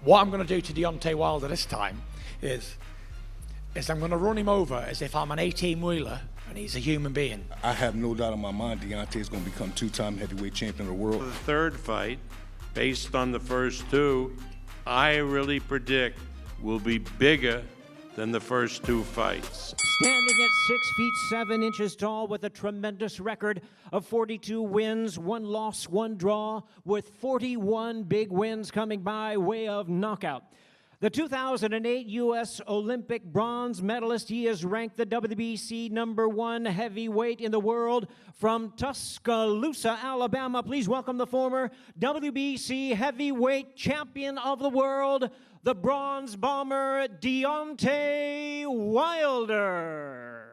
What I'm going to do to Deontay Wilder this time is I'm going to run him over as if I'm an 18-wheeler and he's a human being. I have no doubt in my mind Deontay is going to become two-time heavyweight champion of the world. The third fight, based on the first two, I really predict will be bigger than the first two fights. Standing at 6 feet 7 inches tall with a tremendous record of 42 wins, 1 loss, 1 draw, with 41 big wins coming by way of knockout. The 2008 U.S. Olympic bronze medalist, he is ranked the WBC #1 heavyweight in the world from Tuscaloosa, Alabama. Please welcome the former WBC heavyweight champion of the world, the bronze bomber, Deontay Wilder.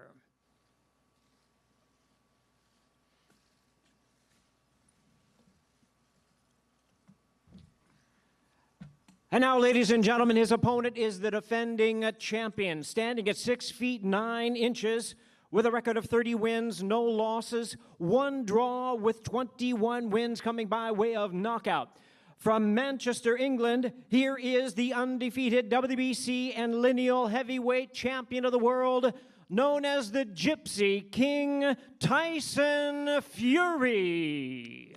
And now, ladies and gentlemen, his opponent is the defending champion, standing at 6 feet 9 inches with a record of 30 wins, no losses, 1 draw with 21 wins coming by way of knockout. From Manchester, England, here is the undefeated WBC and lineal heavyweight champion of the world, known as the Gypsy King, Tyson Fury.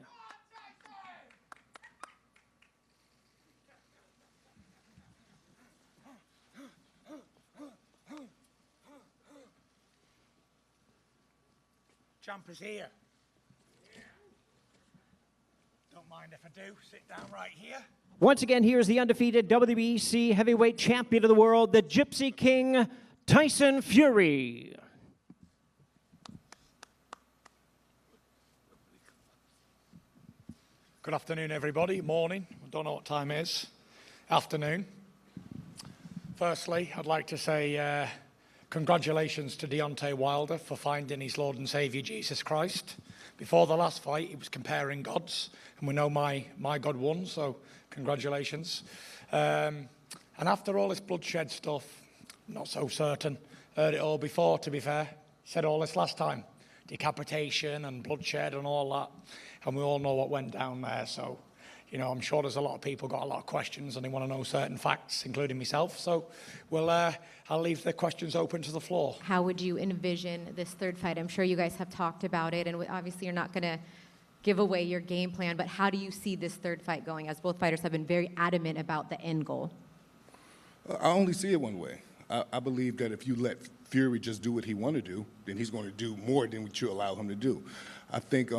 Champ is here. Don't mind if I do. Sit down right here. Once again, here's the undefeated WBC heavyweight champion of the world, the Gypsy King, Tyson Fury. Good afternoon, everybody. Morning. I don't know what time it is. Afternoon. Firstly, I'd like to say congratulations to Deontay Wilder for finding his Lord and Saviour Jesus Christ. Before the last fight, he was comparing gods, and we know my God won, so congratulations. And after all this bloodshed stuff, not so certain. Heard it all before, to be fair. Said all this last time. Decapitation and bloodshed and all that. And we all know what went down there, so you know, I'm sure there's a lot of people got a lot of questions and they want to know certain facts, including myself. So I'll leave the questions open to the floor. How would you envision this third fight? I'm sure you guys have talked about it, and obviously you're not going to give away your game plan, but how do you see this third fight going, as both fighters have been very adamant about the end goal? I only see it one way. I believe that if you let Fury just do what he want to do, then he's going to do more than what you allow him to do. I think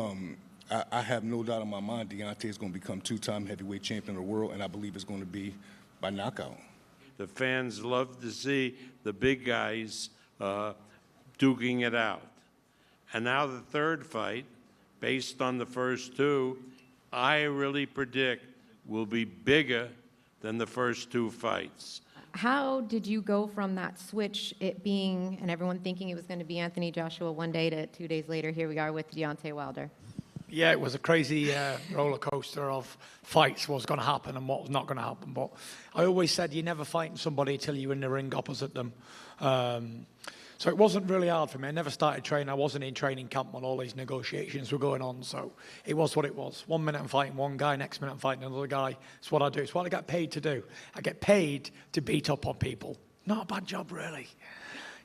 I have no doubt in my mind Deontay is going to become two-time heavyweight champion of the world, and I believe it's going to be by knockout. The fans love to see the big guys duking it out. And now the third fight, based on the first two, I really predict will be bigger than the first two fights. How did you go from that switch, it being, and everyone thinking it was going to be Anthony Joshua one day, to 2 days later, here we are with Deontay Wilder? Yeah, it was a crazy roller coaster of fights, what was going to happen and what was not going to happen. But I always said you're never fighting somebody till you're in the ring opposite them. So it wasn't really hard for me. I never started training. I wasn't in training camp when all these negotiations were going on. So it was what it was. 1 minute I'm fighting one guy, next minute I'm fighting another guy. It's what I do. It's what I get paid to do. I get paid to beat up on people. Not a bad job, really.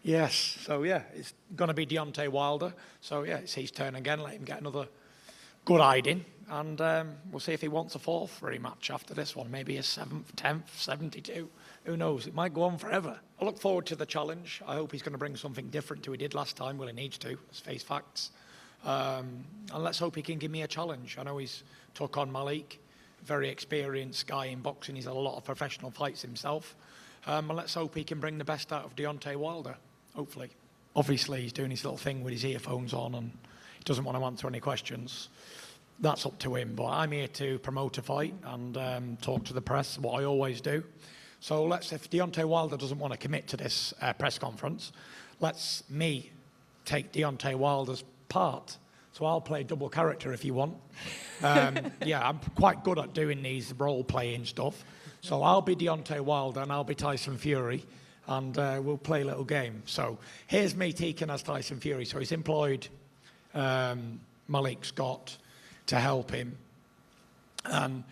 Yes. So, yeah, it's going to be Deontay Wilder. So, yeah, it's his turn again. Let him get another good hiding, and we'll see if he wants a fourth rematch after this one, maybe a 7th, 10th, 72. Who knows? It might go on forever. I look forward to the challenge. I hope he's going to bring something different to what he did last time. Well, he needs to. Let's face facts. And let's hope he can give me a challenge. I know he's took on Malik, very experienced guy in boxing. He's had a lot of professional fights himself. And let's hope he can bring the best out of Deontay Wilder, hopefully. Obviously, he's doing his little thing with his earphones on and he doesn't want to answer any questions. That's up to him, but I'm here to promote a fight and talk to the press, what I always do. So if Deontay Wilder doesn't want to commit to this press conference, let's me take Deontay Wilder's part. So I'll play double character if you want. Yeah, I'm quite good at doing these role-playing stuff. So I'll be Deontay Wilder and I'll be Tyson Fury, and we'll play a little game. So here's me taken as Tyson Fury. So he's employed Malik Scott to help him. And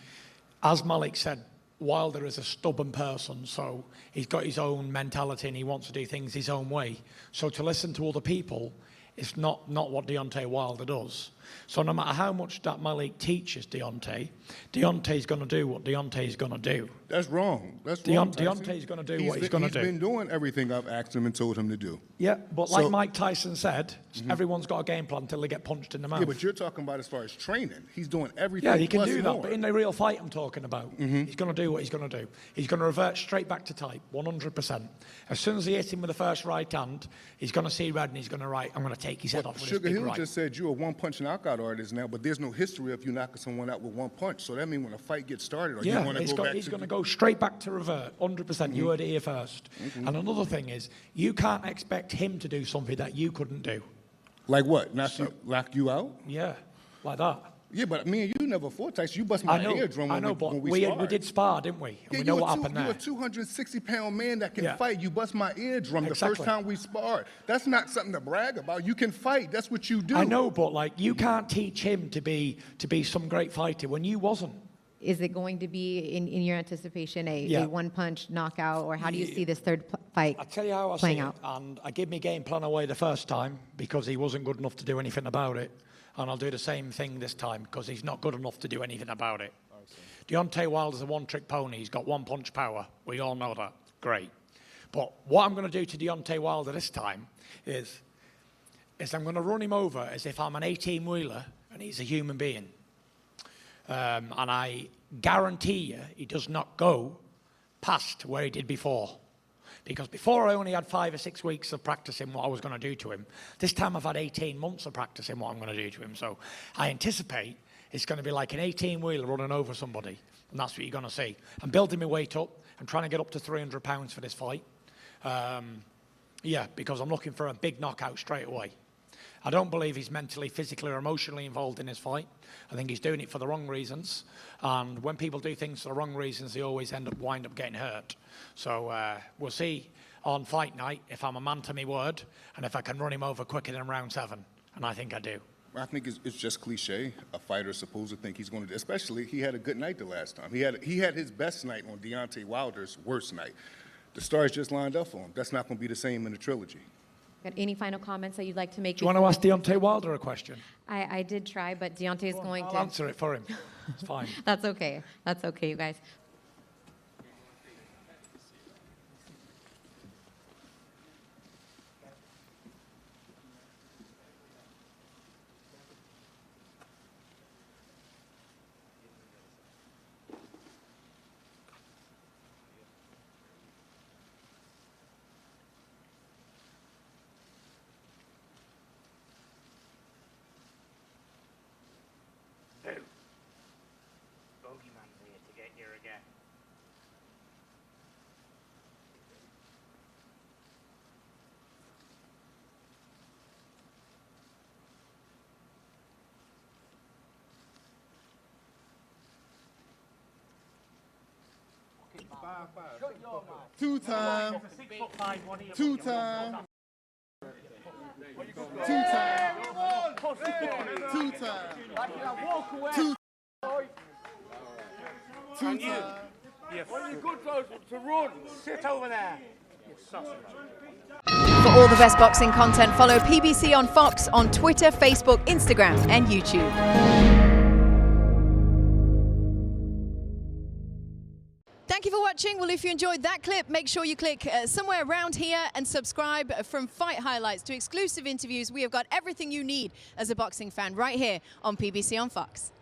as Malik said Wilder is a stubborn person, so he's got his own mentality and he wants to do things his own way. So to listen to other people is not what Deontay Wilder does. So no matter how much that Malik teaches Deontay's going to do what Deontay's going to do. That's wrong. That's wrong, Tyson. Deontay's going to do what he's going to do. He's been doing everything I've asked him and told him to do. Yeah, but like Mike Tyson said, everyone's got a game plan until they get punched in the mouth. Yeah, but you're talking about as far as training. He's doing everything. Yeah, he can plus do that, more. but in the real fight I'm talking about, he's going to do what he's going to do. He's going to revert straight back to type, 100%. As soon as he hits him with the first right hand, he's going to see red and he's going to write, I'm going to take his head off with Sugar this big Hill right. just said you're a one-punch knockout artist now, but there's no history of you knocking someone out with one punch. So that means when a fight gets started, or you want to go back he's going to go straight back to revert, 100%. You heard it here first. And another thing is, you can't expect him to do something that you couldn't do. Like what? Knock you out? Yeah, like that. Yeah, but me and you never fought, Tyson. You bust my eardrum when we sparred. We did spar, didn't we? And we know what happened there. You're a 260-pound man that can fight. You bust my eardrum the first time we sparred. That's not something to brag about. You can fight. That's what you do. I know, but like you can't teach him to be some great fighter when you wasn't. Is it going to be, in your anticipation, a one-punch knockout, or how do you see this third fight I'll tell you how I playing see out? it. And I gave my game plan away the first time because he wasn't good enough to do anything about it. And I'll do the same thing this time because he's not good enough to do anything about it. Deontay Wilder's a one-trick pony. He's got one-punch power. We all know that. Great. But what I'm going to do to Deontay Wilder this time is I'm going to run him over as if I'm an 18-wheeler and he's a human being. And I guarantee you he does not go past where he did before. Because before I only had 5 or 6 weeks of practicing what I was going to do to him. This time I've had 18 months of practicing what I'm going to do to him. So I anticipate it's going to be like an 18-wheeler running over somebody. And that's what you're going to see. I'm building my weight up. I'm trying to get up to 300 pounds for this fight. Yeah, because I'm looking for a big knockout straight away. I don't believe he's mentally, physically, or emotionally involved in his fight. I think he's doing it for the wrong reasons. And when people do things for the wrong reasons, they always wind up getting hurt. So we'll see on fight night if I'm a man to my word and if I can run him over quicker than round 7. And I think I do. I think it's just cliche. A fighter is supposed to think he's going to, especially he had a good night the last time. He had his best night on Deontay Wilder's worst night. The stars just lined up for him. That's not going to be the same in the trilogy. Got any final comments that you'd like to make? Do you want to ask Deontay Wilder a question? I did try, but Deontay is going to I'll answer it for him. It's fine. That's okay. That's okay, you guys. Bogeyman's here to get you again. Two-time. It's a 6'5" one here. Two-time. Two-time. Two-time. Two-time. When you're good to run, sit over there. You sausage. For all the best boxing content, follow PBC on Fox on Twitter, Facebook, Instagram, and YouTube. Thank you for watching. Well, if you enjoyed that clip, make sure you click somewhere around here and subscribe. From fight highlights to exclusive interviews, we have got everything you need as a boxing fan right here on PBC on Fox.